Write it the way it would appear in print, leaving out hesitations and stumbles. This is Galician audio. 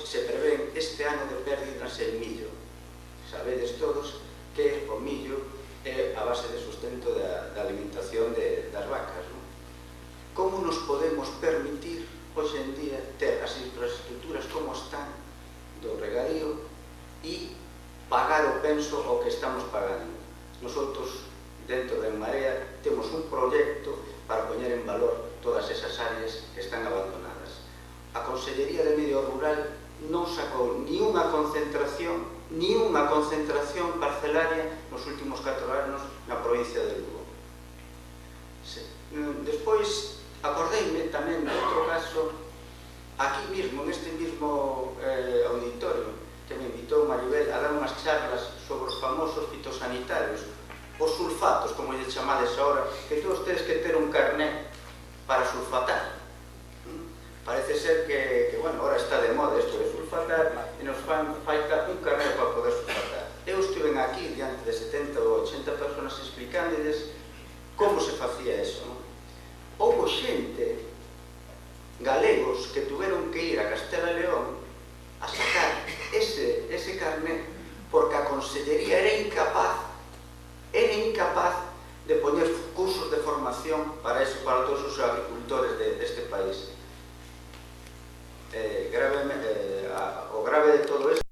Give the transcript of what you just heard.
se prevén este ano de pérdidas en millo. Sabedes todos que o millo é a base de sustento da alimentación das vacas. Como nos podemos permitir hoxe en día ter as infraestructuras como están do regadío e pagar o penso o que estamos pagando? Nosotros, dentro de En Marea, temos un proxecto para poñer en valor todas esas áreas que están abandonadas. A Consellería de Medio Rural non sacou ni unha concentración parcelaria nos últimos 4 anos na provincia de Lugo. Despois, acordeime tamén de outro caso, aquí mismo, neste mismo auditorio, que me invitou Maribel a dar unhas charlas sobre os famosos fitosanitarios, os sulfatos, como lle chamades ahora, que todos tedes que ter un carné para sulfatar. Parece ser que, bueno, ahora está de moda isto de sulfatar e nos falta un carné para poder sulfatar. Eu estive aquí diante de 70 ou 80 personas explicándoles como se facía eso. Houve xente, galegos, que tuveron que ir a Castela e León a sacar ese carné porque a Consellería era incapaz de poñer cursos de formación para todos os agricultores deste país. O grave de todo isto